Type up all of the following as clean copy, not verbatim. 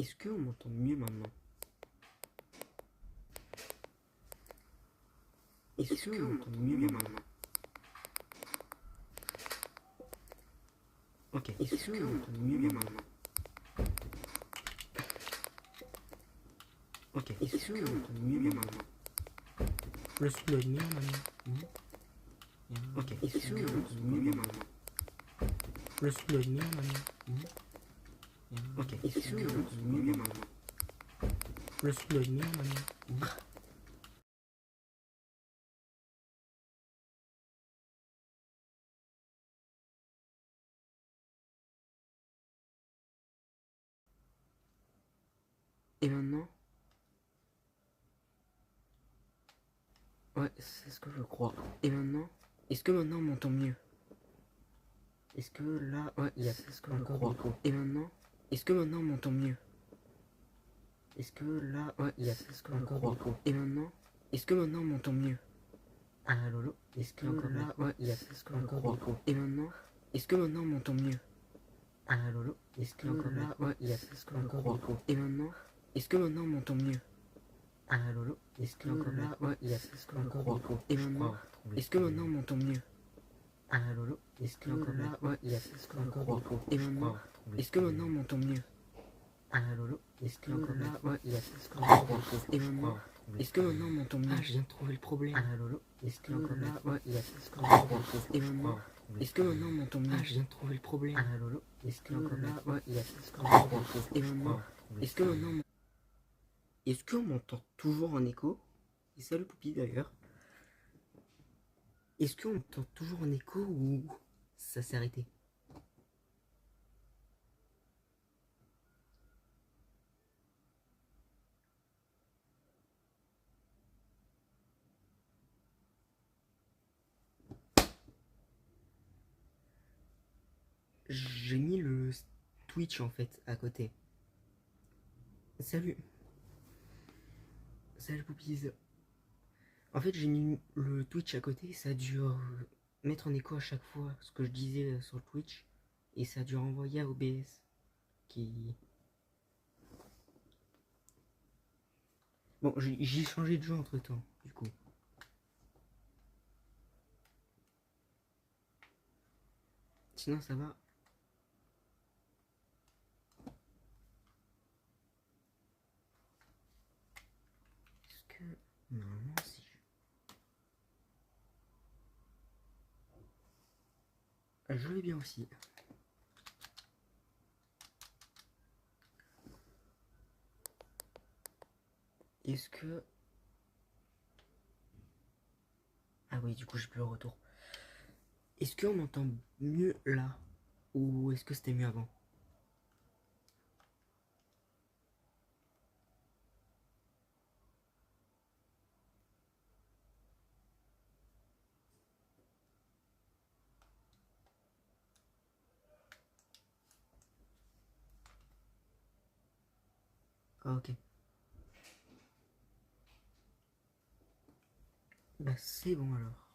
Est-ce qu'on m'entend mieux maintenant? Est-ce qu'on m'entend mieux maintenant? Ok, est-ce qu'on m'entend mieux maintenant? Ok, est-ce qu'on m'entend mieux maintenant? Le son doit être meilleur maintenant. Ok, est-ce qu'on m'entend mieux maintenant? Le son doit être meilleur maintenant. Ok, est-ce qu'on m'entend mieux maintenant? Le son doit être meilleur maintenant. Et maintenant? Ouais, c'est ce que je crois. Et maintenant? Est-ce que maintenant on m'entend mieux? Est-ce que là... Ouais, c'est ce que je crois. Et maintenant? Est-ce que maintenant on m'entend mieux? Est-ce que là... Ouais, c'est ce que je crois. Et maintenant? Est-ce que maintenant on m'entend mieux? Ah lolo. Est-ce que là... Ouais, c'est ce que je crois. Et maintenant? Est-ce que maintenant on m'entend mieux? Ah lolo. Est-ce que là... Ouais, c'est ce que je crois. Et maintenant? Est-ce que maintenant on m'entend mieux? Ah lolo. Est-ce que là... Ouais, c'est ce que je crois. Et maintenant? Est-ce que maintenant on m'entend mieux? Ah lolo. Est-ce que là... Ouais, c'est ce que je crois. Et maintenant? Est-ce que maintenant on m'entend mieux? Ah lolo. Est-ce que là... Ouais, c'est ce que je crois. Et maintenant? Est-ce que maintenant on m'entend mieux? Ah, je viens de trouver le problème. Ah lolo. Est-ce que là... Ouais, c'est ce que je crois. Et maintenant? Est-ce que maintenant on m'entend mieux? Ah, je viens de trouver le problème. Ah lolo. Est-ce que là... Ouais, c'est ce que je crois. Et maintenant? Est-ce que maintenant... Est-ce qu'on m'entend toujours en écho? Et salut Poupie d'ailleurs. Est-ce qu'on m'entend toujours en écho ou ça s'est arrêté? J'ai mis le Twitch en fait à côté. Salut. Salut Poupies. En fait j'ai mis le Twitch à côté, ça a dû mettre en écho à chaque fois ce que je disais sur le Twitch. Et ça a dû renvoyer à OBS. Qui... Bon, j'ai changé de jeu entre temps, du coup. Sinon ça va. Est-ce que... Normalement si... Je vais bien aussi. Est-ce que... Ah oui, du coup j'ai plus le retour. Est-ce qu'on m'entend mieux là? Ou est-ce que c'était mieux avant? Ah ok. Bah c'est bon alors.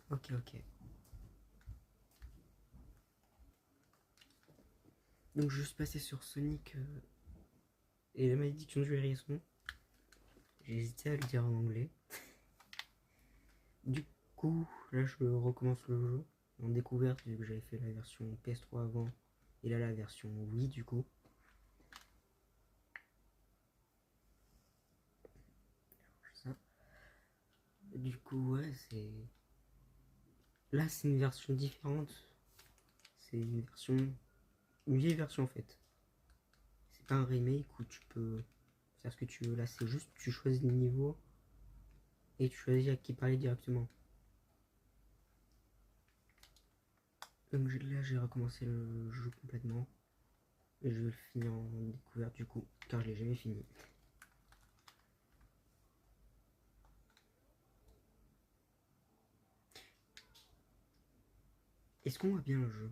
Ok, ok. Donc je suis passé sur Sonic et la malédiction du hérisson. J'ai hésité à le dire en anglais. Du coup, là je recommence le jeu en découverte vu que j'avais fait la version PS3 avant et là la version Wii du coup. Ça. Du coup ouais c'est... Là c'est une version différente. C'est une version... Une vieille version en fait. C'est pas un remake où tu peux faire ce que tu veux. Là c'est juste tu choisis le niveau et tu choisis à qui parler directement. Donc là j'ai recommencé le jeu complètement. Et je vais le finir en découverte du coup, car je l'ai jamais fini. Est-ce qu'on voit bien le jeu?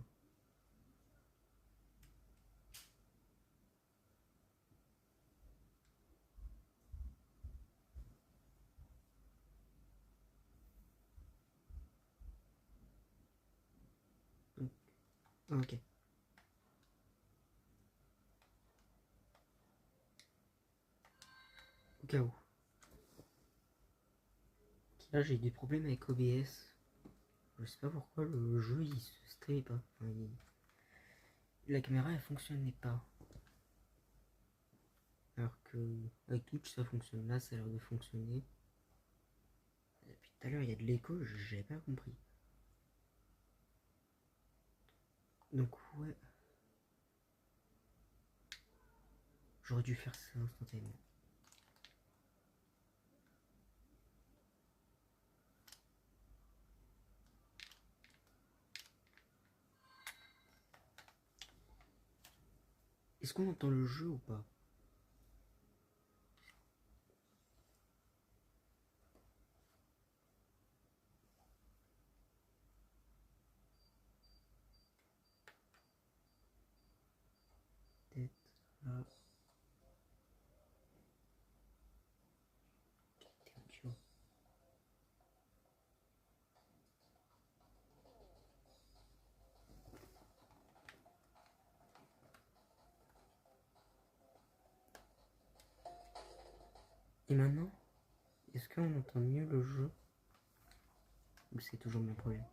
Ok. Au cas où. Là j'ai des problèmes avec OBS. Je sais pas pourquoi le jeu il se streamait pas. Enfin, la caméra elle fonctionnait pas. Alors que avec Twitch ça fonctionne. Là ça a l'air de fonctionner. Depuis tout à l'heure il y a de l'écho, j'avais pas compris. Donc ouais. J'aurais dû faire ça instantanément. Est-ce qu'on entend le jeu ou pas? Peut-être là. Et maintenant, est-ce qu'on entend mieux le jeu? Ou c'est toujours le même problème?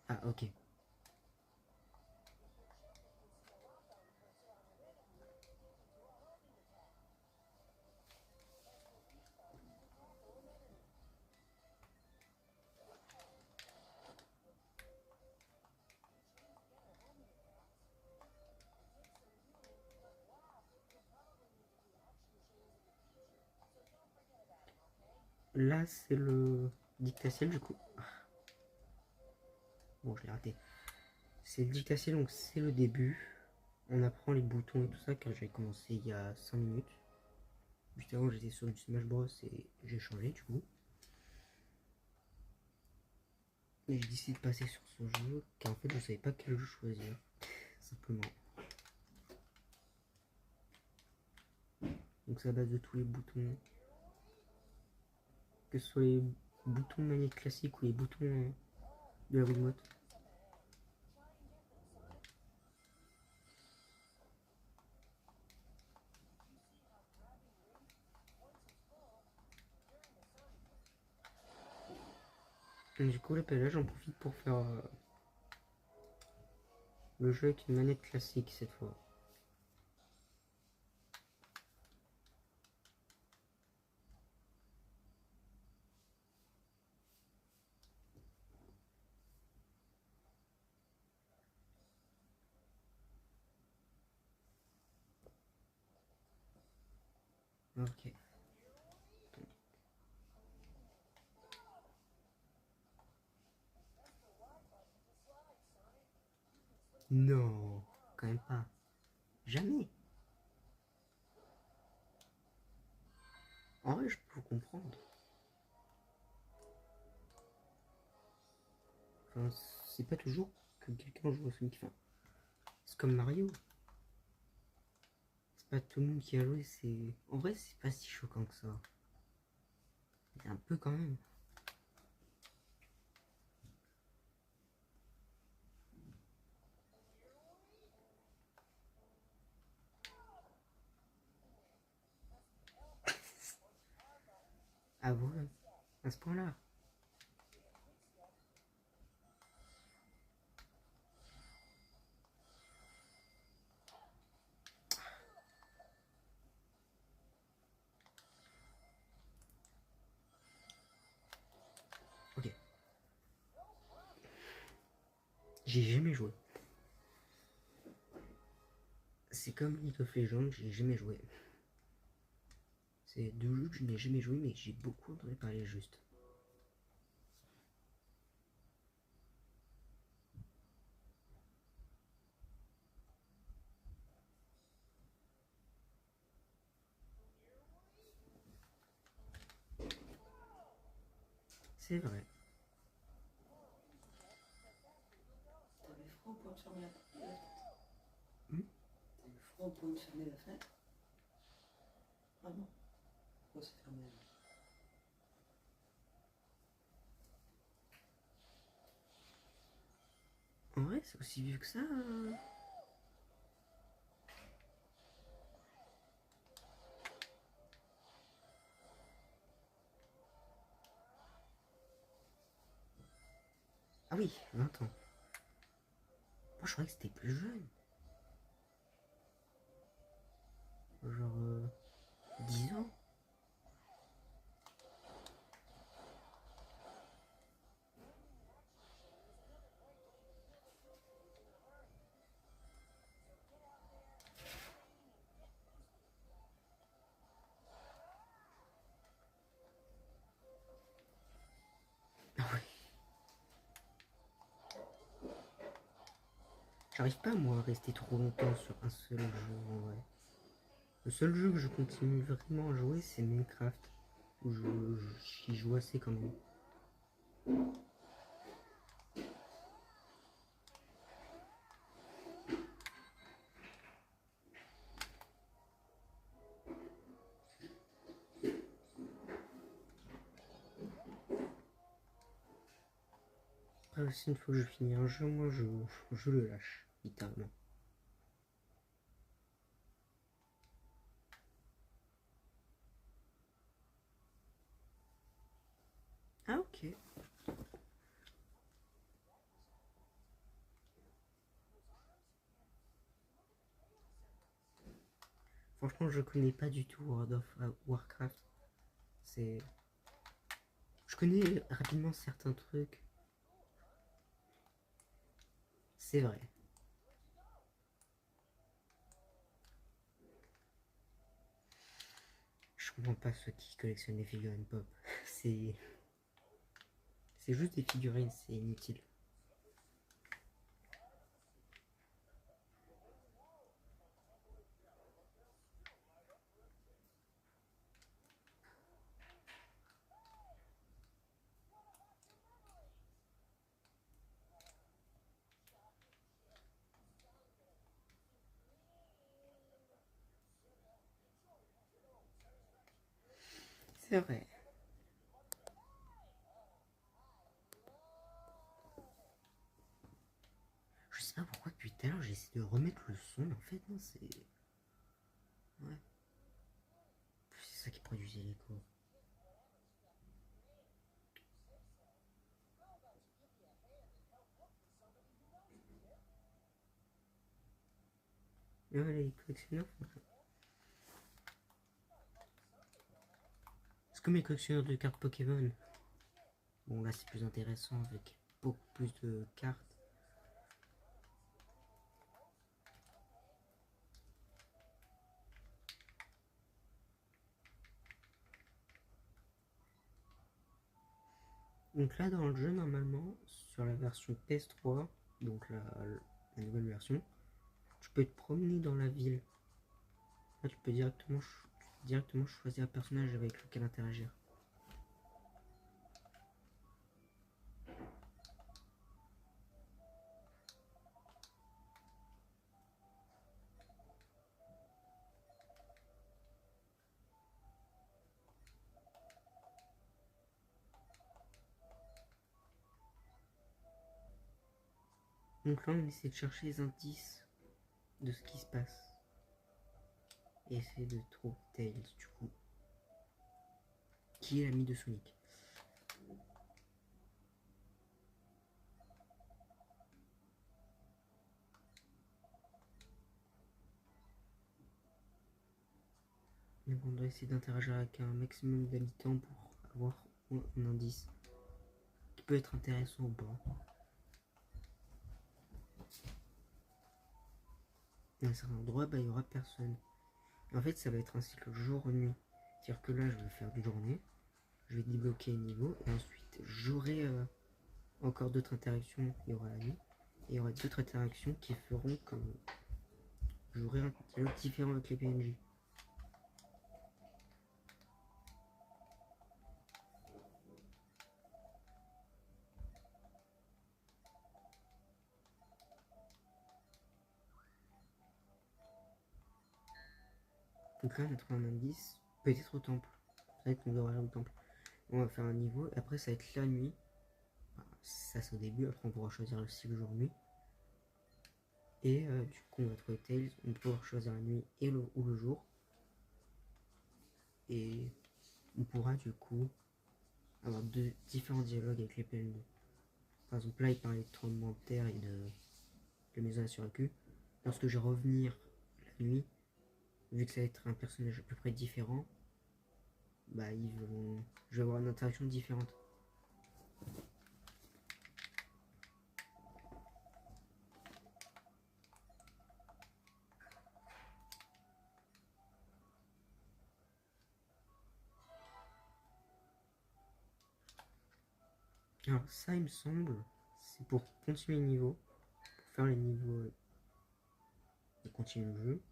Ah ok. Là c'est le dictatiel du coup. Bon je l'ai raté. C'est le dictatiel donc c'est le début. On apprend les boutons et tout ça car j'ai commencé il y a 5 minutes. Juste avant j'étais sur du Smash Bros et j'ai changé du coup. Et j'ai décidé de passer sur ce jeu car en fait je savais pas quel jeu choisir. Simplement. Donc c'est à base de tous les boutons. Que ce soit les boutons de manette classique ou les boutons de la Wiimote. Et du coup là j'en profite pour faire le jeu avec une manette classique cette fois. Ok. Non, quand même pas. Jamais. En vrai, je peux comprendre. Enfin, c'est pas toujours que quelqu'un joue à Sonic. Enfin, c'est comme Mario. C'est pas tout le monde qui a joué. C'est en vrai, c'est pas si choquant que ça. C'est un peu quand même. Ah ouais, à ce point-là. Ok. J'ai jamais joué. C'est comme League of Legends, j'ai jamais joué. C'est deux jeux que je n'ai jamais joué, mais j'ai beaucoup entendu parler juste. C'est vrai. T'avais froid au point de fermer la fenêtre? Hmm. T'avais froid au point de fermer la fenêtre? Ah non. Pourquoi c'est fermé là? En vrai, c'est aussi vieux que ça. oui, 20 ans. Moi, je croyais que c'était plus jeune. Genre 10 ans. Ah oui. J'arrive pas, moi, à rester trop longtemps sur un seul jeu, en vrai. Le seul jeu que je continue vraiment à jouer, c'est Minecraft. Où j'y joue assez quand même. Après aussi, une fois que je finis un jeu, moi, je le lâche, littéralement. Ah, ok. Franchement, je connais pas du tout World of Warcraft. C'est... Je connais rapidement certains trucs. C'est vrai. Je comprends pas ceux qui collectionnent les figurines pop. C'est... C'est juste des figurines, c'est inutile. C'est vrai. Je sais pas pourquoi depuis tout à l'heure j'essaie de remettre le son, mais en fait non c'est... Ouais. C'est ça qui produisait l'écho. Mais ouais, les collectionneurs font ça. C'est comme les collectionneurs de cartes Pokémon. Bon là c'est plus intéressant avec beaucoup plus de cartes. Donc là dans le jeu normalement, sur la version PS3, donc la nouvelle version, tu peux te promener dans la ville. Là tu peux directement choisir un personnage avec lequel interagir. Donc là on essaie de chercher les indices de ce qui se passe. Et essayer de trouver Tails du coup. Qui est l'ami de Sonic. Donc on doit essayer d'interagir avec un maximum d'habitants pour avoir un indice qui peut être intéressant ou pas. À un certain endroit, bah, il n'y aura personne. Et en fait, ça va être un cycle jour-nuit. C'est-à-dire que là, je vais faire du journée, je vais débloquer un niveau, et ensuite, j'aurai encore d'autres interactions. Il y aura la nuit, et il y aura d'autres interactions qui feront que j'aurai un dialogue différent avec les PNJ. Donc là, on a trouvé un indice, peut-être au temple. Ça va être qu'on devrait aller au temple. On va faire un niveau, et après, ça va être la nuit. Ça, c'est au début, après, on pourra choisir le cycle jour-nuit. Et du coup, on va trouver Tails, on va pouvoir choisir la nuit et ou le jour. Et on pourra du coup avoir différents dialogues avec les PNJ. Par exemple, là, il parlait de tremblement de terre et de maison sur le cul. Lorsque je vais revenir la nuit, vu que ça va être un personnage à peu près différent, bah, je vais avoir une interaction différente. Alors ça, il me semble, c'est pour continuer le niveau, pour faire les niveaux et continuer le jeu.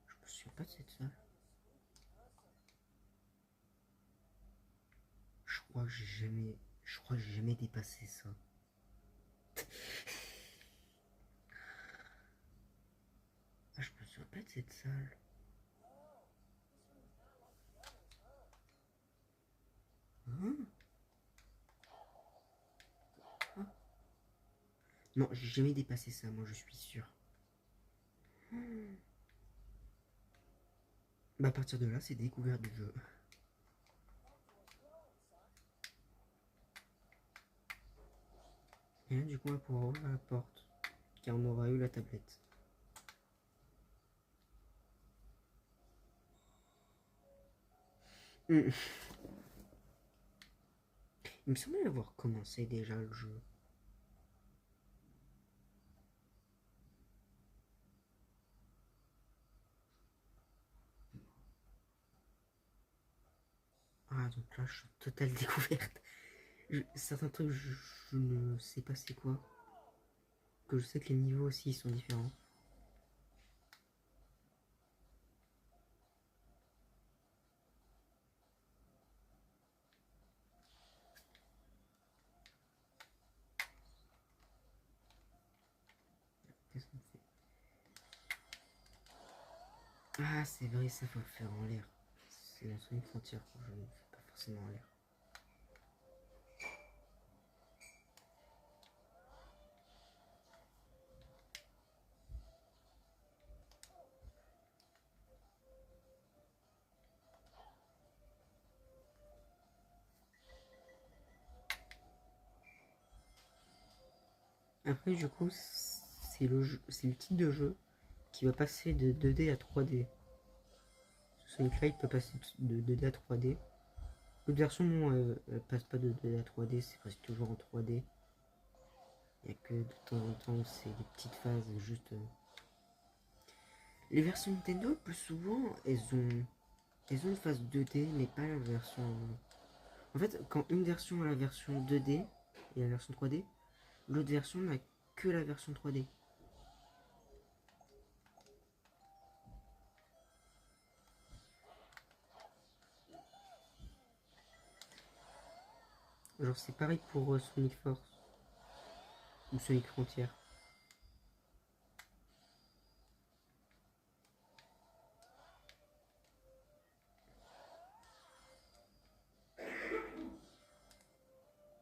Je me souviens pas de cette salle. Je crois que j'ai jamais dépassé ça. Ah, je me souviens pas de cette salle. Hein? Ah. Non, j'ai jamais dépassé ça, moi je suis sûr. Bah à partir de là, c'est découvert du jeu. Et là, du coup, on va pouvoir ouvrir la porte, car on aura eu la tablette. Il me semblait avoir commencé déjà le jeu. Ah, donc là, je suis en totale découverte. Certains trucs, je ne sais pas c'est quoi. Que je sais que les niveaux aussi, ils sont différents. Qu'est-ce qu'on fait? Ah, c'est vrai, ça faut le faire en l'air. C'est dans Sonic Frontier que je ne fais pas forcément en l'air. Après, du coup, c'est le type de jeu qui va passer de 2D à 3D. Sonic Light peut passer de 2D à 3D. L'autre version, non, elle passe pas de 2D à 3D, c'est presque toujours en 3D. Il n'y a que de temps en temps, c'est des petites phases juste. Les versions Nintendo, le plus souvent, elles ont une phase 2D, mais pas la version. En fait, quand une version a la version 2D et la version 3D, l'autre version n'a que la version 3D. Genre, c'est pareil pour Sonic Force ou Sonic Frontier.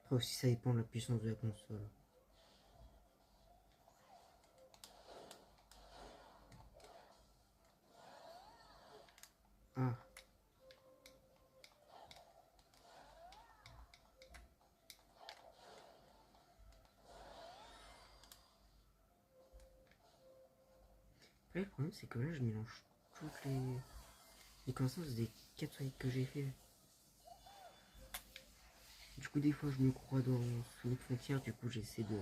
Après aussi, ça dépend de la puissance de la console. Ah. Après, le problème, c'est que là, je mélange toutes les connaissances des 4 Sonic que j'ai fait. Du coup, des fois, je me crois dans Sonic Frontier, du coup, j'essaie de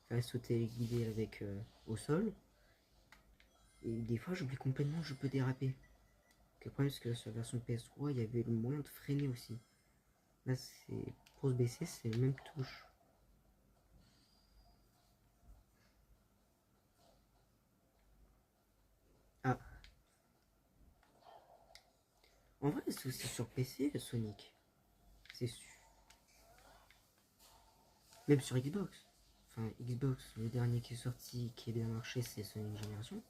faire sauter les guidés avec au sol. Et des fois, j'oublie complètement, je peux déraper. Le problème, c'est que sur la version PS3, il y avait le moyen de freiner aussi. Là, c'est pour se baisser, c'est la même touche. Ah. En vrai, c'est aussi sur PC, le Sonic. C'est sûr. Même sur Xbox. Enfin, Xbox, le dernier qui est sorti, qui a bien marché, c'est Sonic Génération.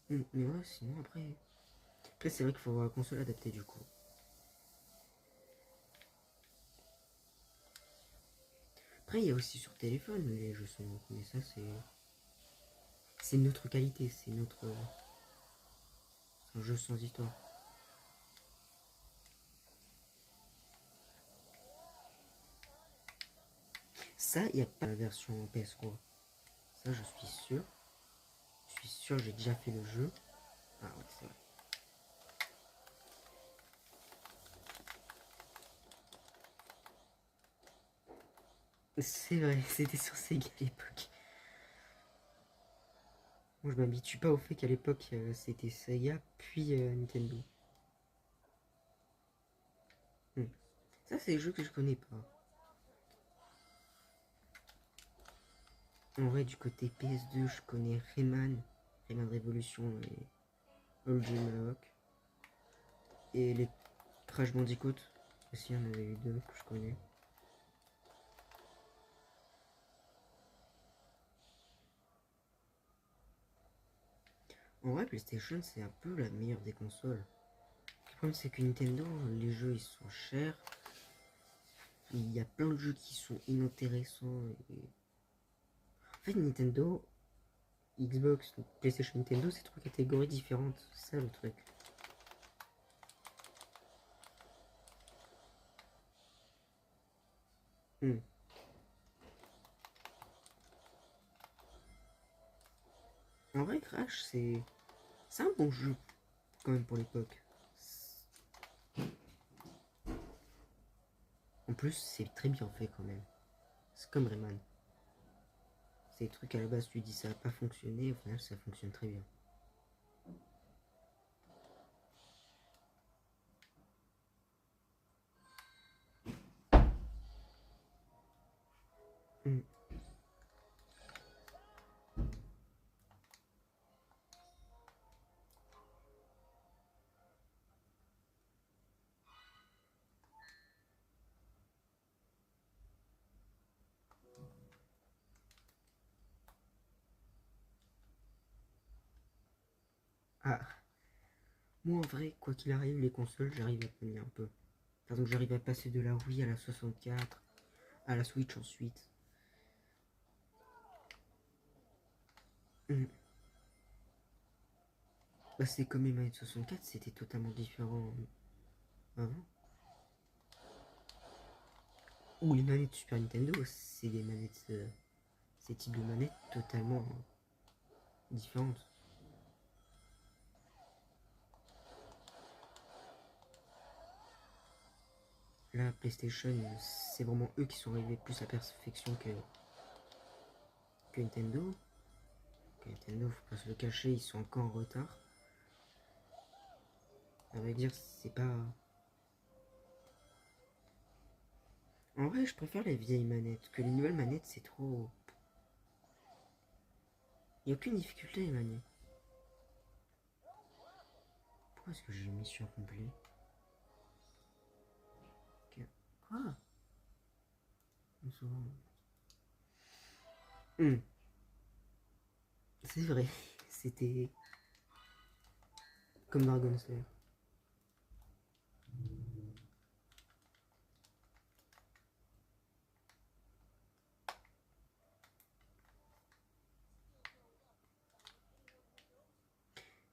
Mais ouais, sinon après. Après, c'est vrai qu'il faut avoir la console adaptée du coup. Après, il y a aussi sur téléphone les jeux Sonic, mais ça, c'est une autre qualité, c'est un jeu sans histoire. Ça, il n'y a pas la version PS3. Ça, je suis sûr. Je suis sûr, j'ai déjà fait le jeu. Ah ouais, c'est vrai. C'est vrai, c'était sur Sega à l'époque. Moi, je m'habitue pas au fait qu'à l'époque, c'était Sega, puis Nintendo. Hmm. Ça, c'est des jeux que je connais pas. En vrai, du côté PS2, je connais Rayman Revolution et Old Gmlock. Et les Crash Bandicoot. Aussi, il y en avait eu deux que je connais. En vrai, PlayStation, c'est un peu la meilleure des consoles. Le problème, c'est que Nintendo, les jeux, ils sont chers. Il y a plein de jeux qui sont inintéressants. En fait, Nintendo, Xbox, PlayStation, Nintendo, c'est trois catégories différentes. C'est ça le truc. Hmm. En vrai, Crash, c'est un bon jeu quand même pour l'époque. En plus, c'est très bien fait quand même. C'est comme Rayman. C'est des trucs à la base, tu dis ça n'a pas fonctionné, au final ça fonctionne très bien. Hmm. Ah, moi en vrai, quoi qu'il arrive, les consoles, j'arrive à tenir un peu. Par exemple, j'arrive à passer de la Wii à la 64, à la Switch ensuite. Hmm. Bah, c'est comme les manettes 64, c'était totalement différent avant. Ou les manettes Super Nintendo, c'est des manettes, ces types de manettes totalement différentes. Là, PlayStation, c'est vraiment eux qui sont arrivés plus à perfection que Nintendo. Que Nintendo, faut pas se le cacher, ils sont encore en retard. À vrai dire, c'est pas. En vrai, je préfère les vieilles manettes, que les nouvelles manettes, c'est trop. Il n'y a aucune difficulté les manettes. Pourquoi est-ce que j'ai mis sur complet? Quoi? Hmm. C'est vrai, c'était comme Dragon Slayer.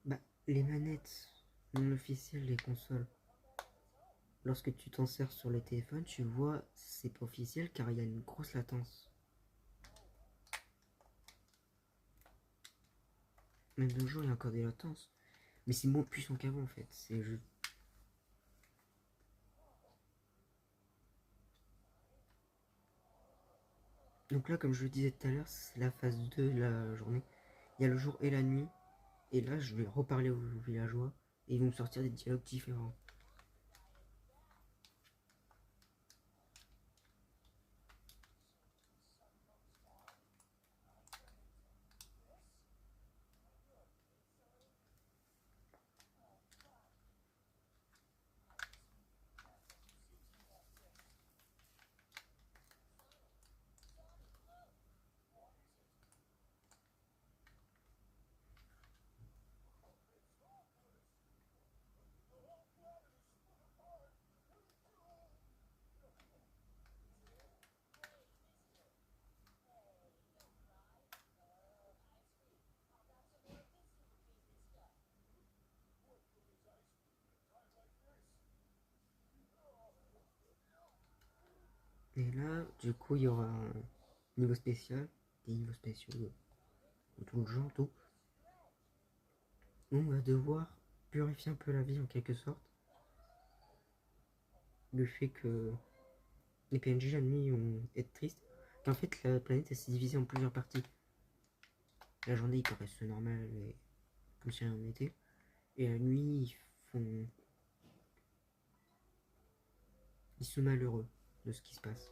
Bah, les manettes non officielles des consoles, lorsque tu t'en sers sur le téléphone, tu vois, c'est pas officiel car il y a une grosse latence. Même de nos jours, il y a encore des latences. Mais c'est moins puissant qu'avant en fait. C'est juste. Donc là, comme je le disais tout à l'heure, c'est la phase 2 de la journée. Il y a le jour et la nuit. Et là, je vais reparler aux villageois. Et ils vont me sortir des dialogues différents. Et là, du coup, il y aura un niveau spécial, des niveaux spéciaux de tout le genre, tout. On va devoir purifier un peu la vie en quelque sorte. Le fait que les PNJ la nuit vont être tristes. En fait, la planète elle s'est divisée en plusieurs parties. La journée, ils paraissent normal, et comme si rien n'était. Et la nuit, ils sont malheureux de ce qui se passe.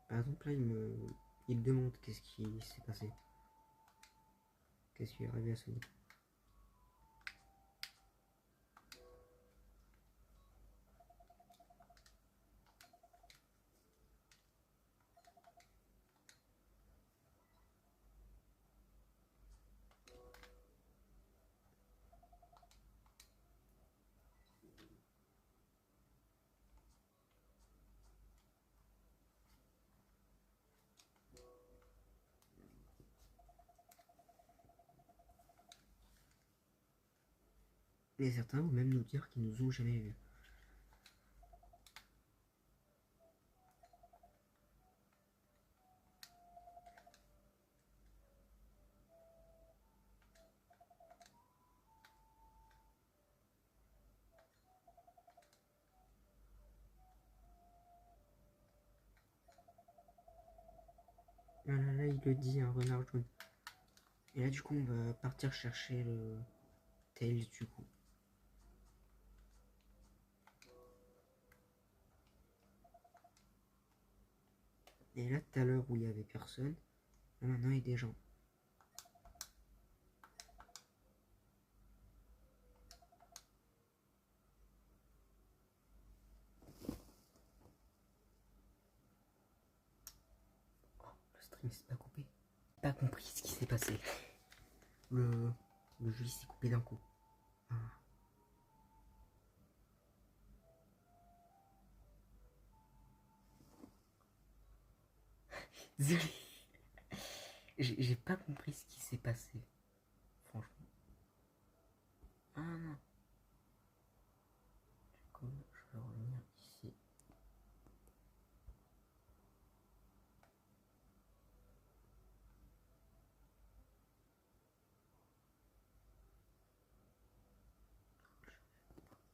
Par exemple, là, il me demande qu'est-ce qui s'est passé. Qu'est-ce qui est arrivé à Sonic. Et certains vont même nous dire qu'ils nous ont jamais vus. Ah là là, il le dit, un renard jaune. Et là, du coup, on va partir chercher le Tails, du coup. Et là, tout à l'heure où il y avait personne, là, maintenant il y a des gens. Oh, le stream s'est pas coupé. Pas compris ce qui s'est passé. Le, le jeu s'est coupé d'un coup. Ah. Désolé. J'ai pas compris ce qui s'est passé. Franchement. Ah non. Du coup, je vais revenir ici.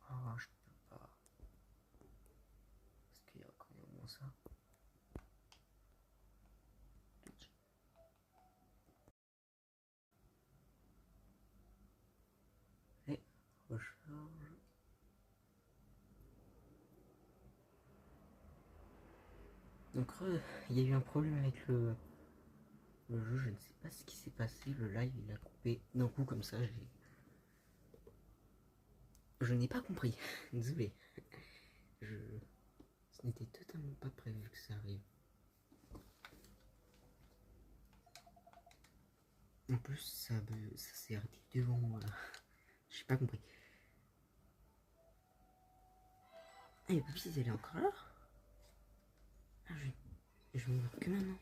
Ah, je peux pas. Parce qu'il y a quand même au moins ça. Et recharge. Donc il y a eu un problème avec le jeu, je ne sais pas ce qui s'est passé, le live il a coupé d'un coup comme ça, je n'ai pas compris, désolé. Ce n'était totalement pas prévu que ça arrive. En plus ça s'est arrêté devant moi là, j'ai pas compris. Ah et Poppy elle est encore là. Ah je me vois que maintenant.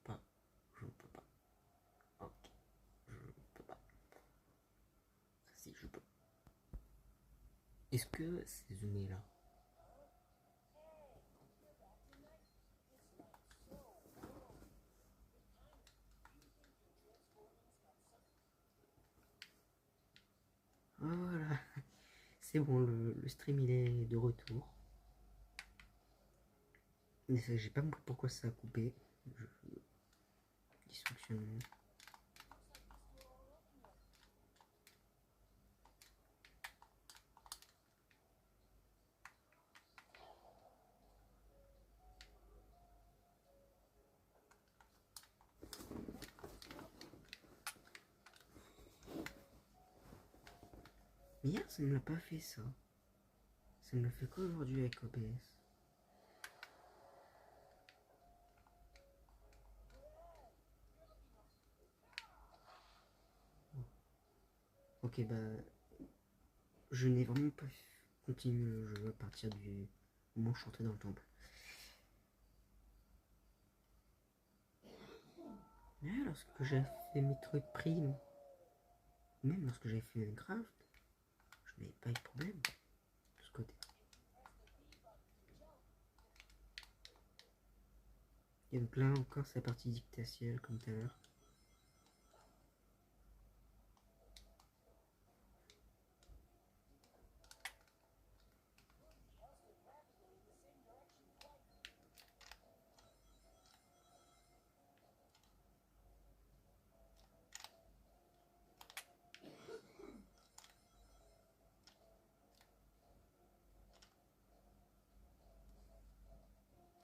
Pas, je ne peux pas. Ok, je ne peux pas. Si je peux. Est-ce que c'est zoomé là? Voilà, c'est bon, le stream il est de retour. Mais j'ai pas compris pourquoi ça a coupé. Dysfonctionnement. Mais hier ça ne me l'a pas fait ça. Ça me le fait qu'aujourd'hui avec OBS. Ok, bah, je n'ai vraiment pas continué le jeu à partir du moment où je suis entré dans le temple. Mais lorsque j'ai fait Metroid Prime, même lorsque j'avais fait Minecraft, je n'avais pas eu de problème de ce côté. Et donc là encore, c'est la partie dictatielle comme tout à l'heure.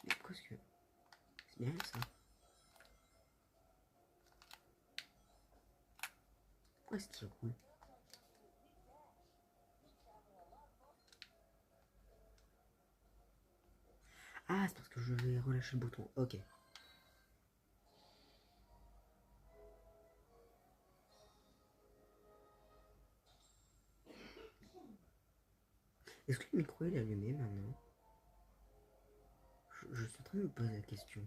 Mais presque. C'est bien ça. Pourquoi est-ce qu'il roule? Ah, c'est parce que je vais relâcher le bouton. Ok. Est-ce que le micro est allumé maintenant? Je suis en train de me poser la question.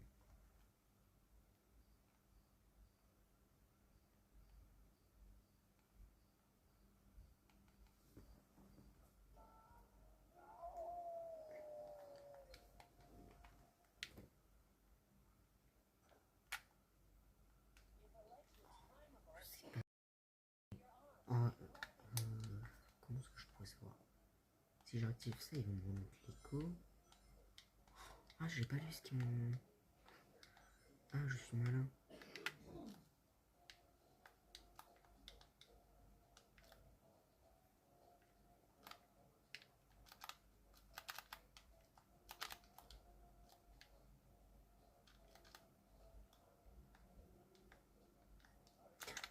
Je sais pas. Ah, comment est-ce que je pourrais savoir? Si j'active ça, ils vont me remettre l'écho. Ah, j'ai pas lu ce qu'ils m'ont... Ah, je suis malin.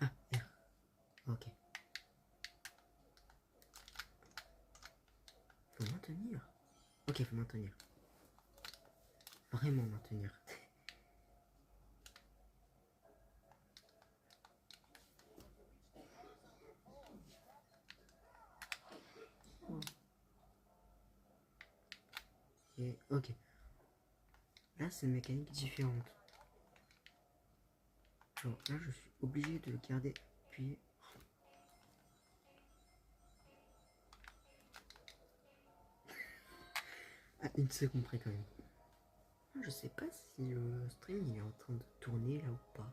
Ah, R. Ok. Faut maintenir. Ok, faut maintenir. Vraiment maintenir. Et, ok. Là, c'est une mécanique différente. Genre, là, je suis obligé de garder appuyé. Ah, une seconde près quand même. Je sais pas si le stream il est en train de tourner là ou pas.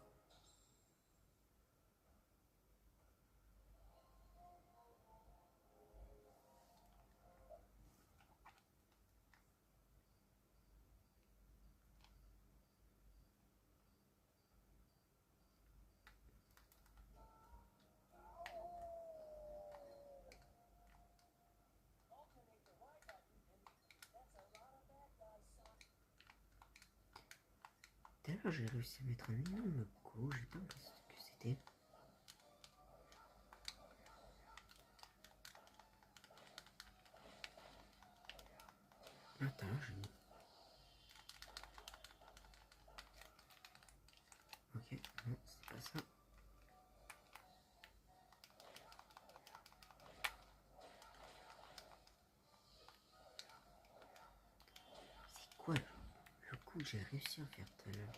D'ailleurs, j'ai réussi à mettre un énorme go, j'ai pas compris ce que c'était. Attends, j'ai mis. Ok, non, c'est pas ça. C'est quoi le coup que j'ai réussi à faire tout à l'heure?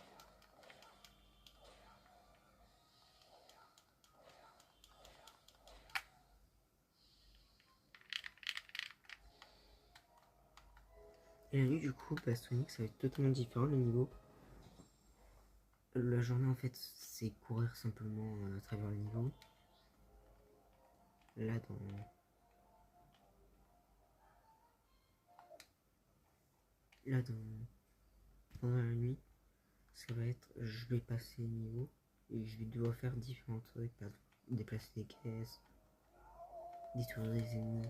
Et la nuit, du coup, bah, Sonic, ça va être totalement différent le niveau. La journée, en fait, c'est courir simplement à travers le niveau. Là, pendant la nuit, ça va être, je vais passer le niveau et je vais devoir faire différents trucs, par exemple, déplacer des caisses, détruire des ennemis.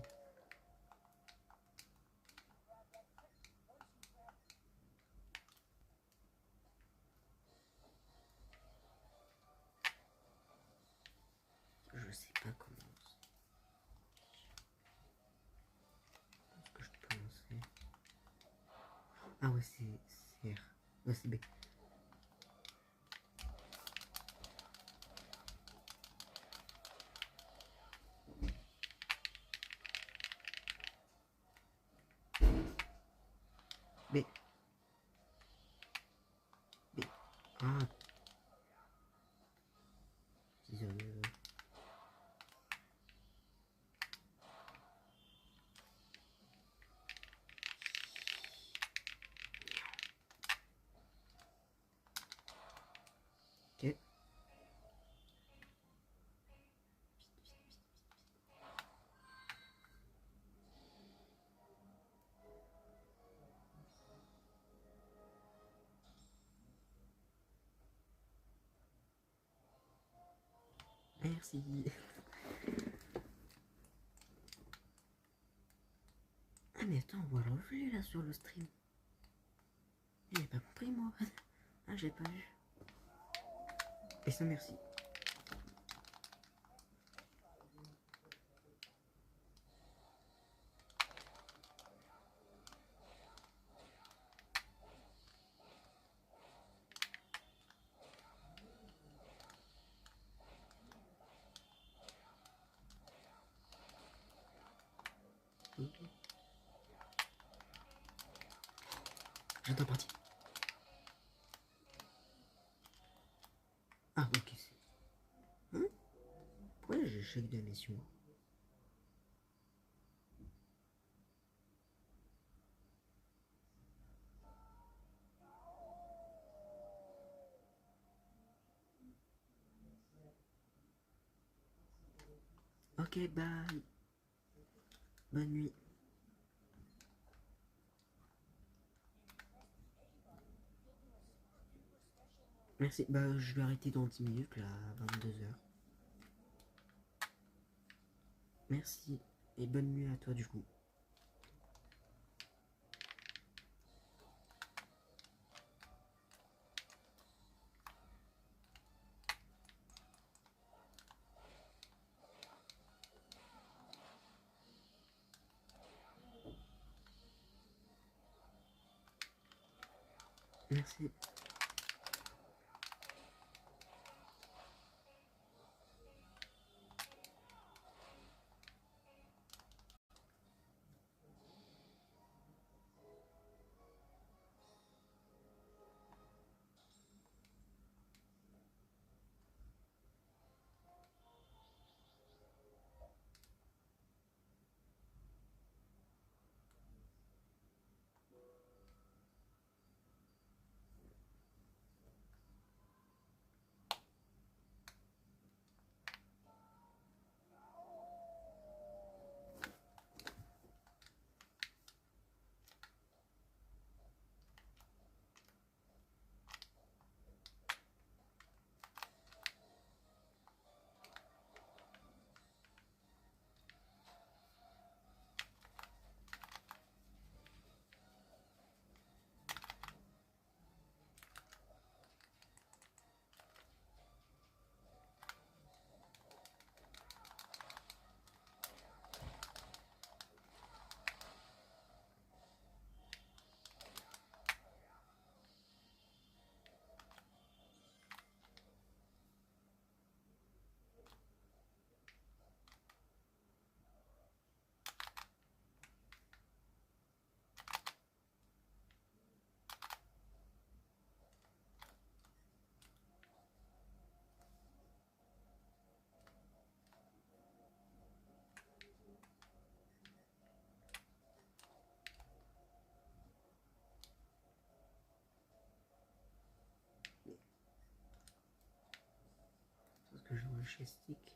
Je sais pas comment. Est-ce que je peux lancer? Ah ouais, c'est R. Ouais, c'est B. Ah. C'est sérieux. Ok. Merci. Ah mais attends, on voit le reflet là sur le stream. J'ai pas compris moi. Ah j'ai pas vu. Et ça merci. Ok. J'entends partir. Ah ok c'est. Hein? Pourquoi j'ai chèque de mission? Ok bye. Bonne nuit. Merci. Bah je vais arrêter dans 10 minutes là, à 22h. Merci. Et bonne nuit à toi du coup. Merci. Parce que je vois chez Stick.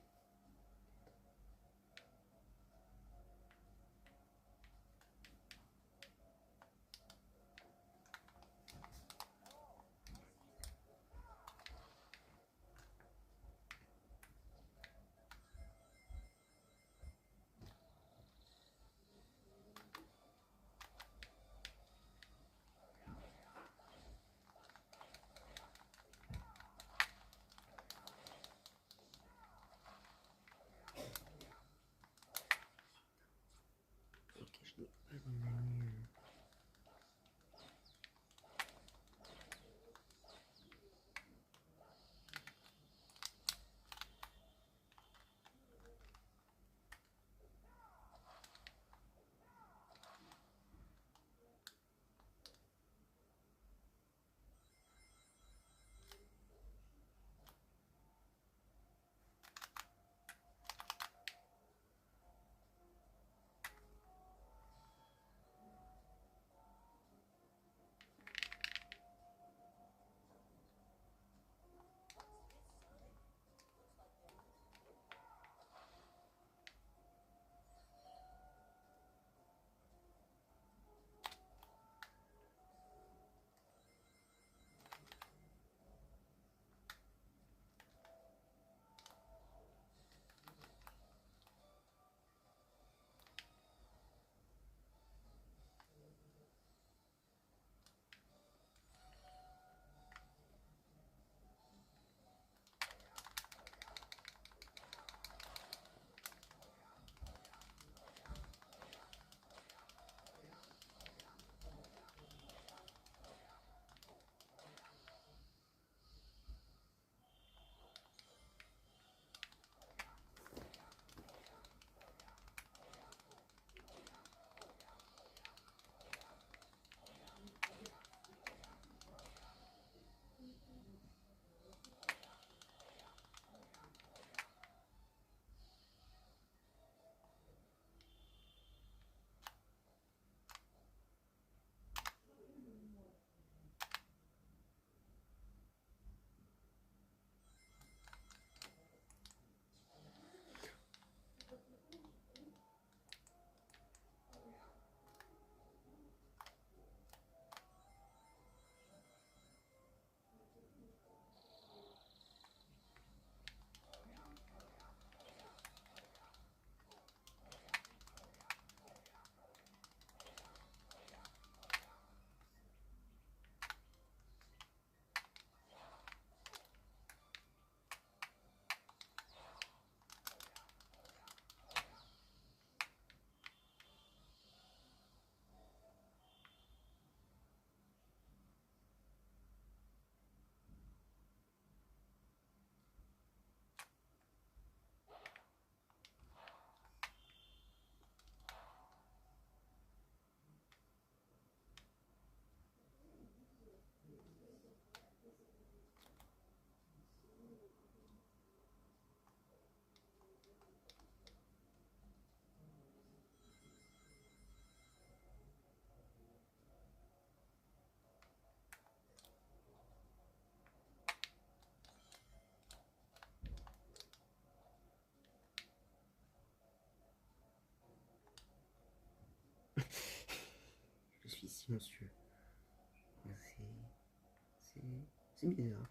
silencieux. C'est bizarre.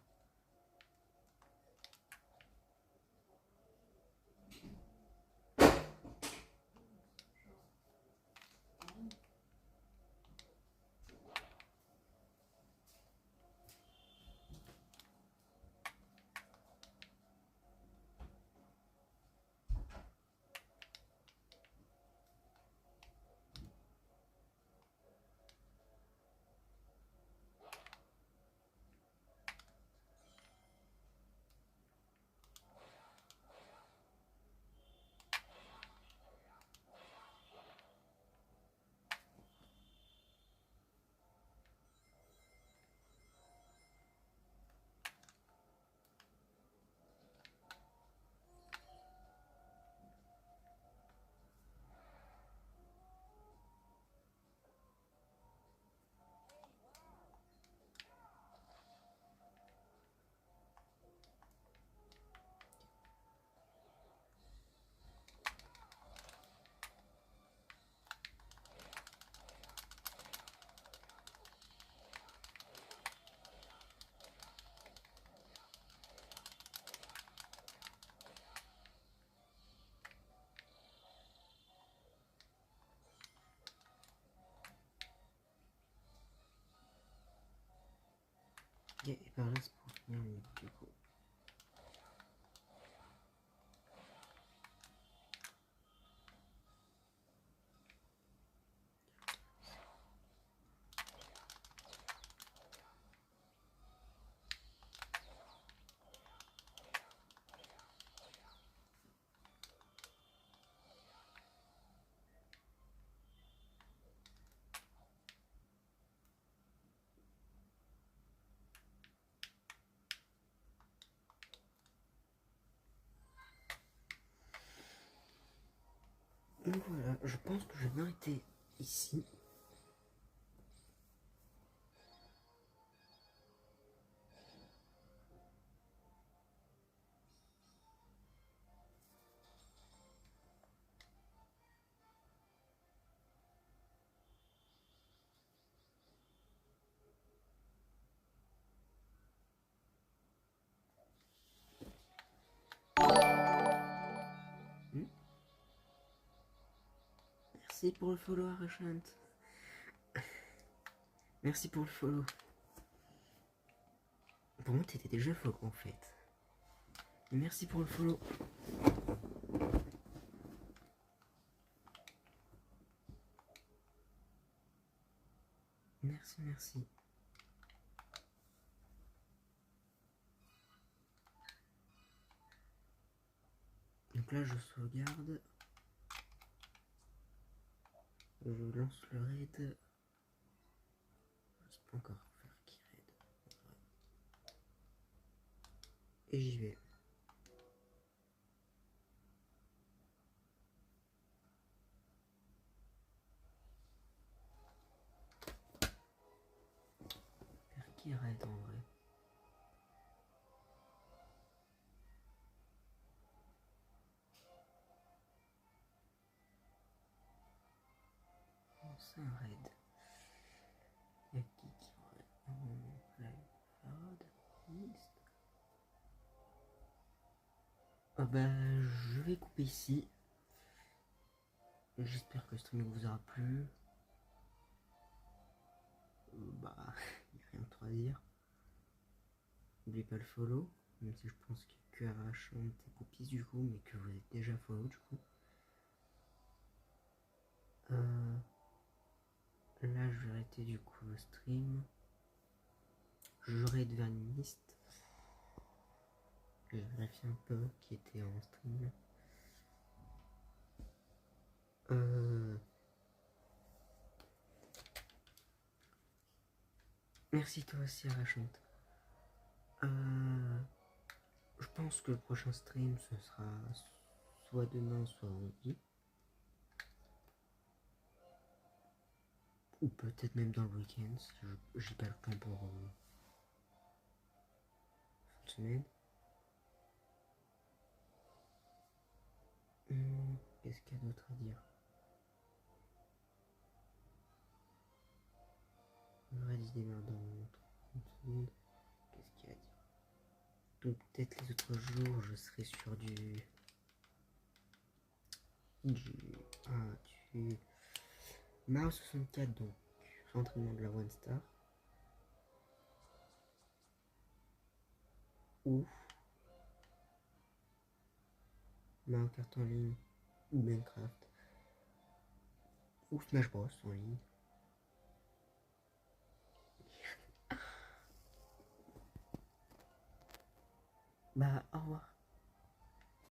Et par là, c'est pour finir le niveau, du coup. Donc voilà, je pense que je vais m'arrêter ici. Merci pour le follow, Arachant. Merci pour le follow. Pour moi, t'étais déjà follow en fait. Merci pour le follow. Merci, merci. Donc là, je sauvegarde. Je lance le raid. Je sais pas encore faire qui raid. Et j'y vais. Faire qui raid en vrai. C'est un raid. Y'a qui aurait live cloud list. Ah bah je vais couper ici. J'espère que le stream vous aura plu. Bah y'a rien de trop à dire. N'oubliez pas le follow, même si je pense que Arachant et Poupis du coup, mais que vous êtes déjà follow du coup. Là je vais arrêter du coup le stream. J'aurai de Vaniste. Je vais vérifier un peu qui était en stream. Merci toi aussi Arachant. Je pense que le prochain stream ce sera soit demain soit vendredi. Ou peut-être même dans le week-end si j'ai pas le temps pour fin de semaine. Qu'est-ce qu'il y a d'autre à dire? paradis des mers dans 30 secondes. Qu'est-ce qu'il a dit? Donc peut-être les autres jours, je serai sur du Mario 64, donc réentraînement de la One Star. Ou Mario Kart en ligne, ou Minecraft, ou Smash Bros en ligne. Bah, au revoir.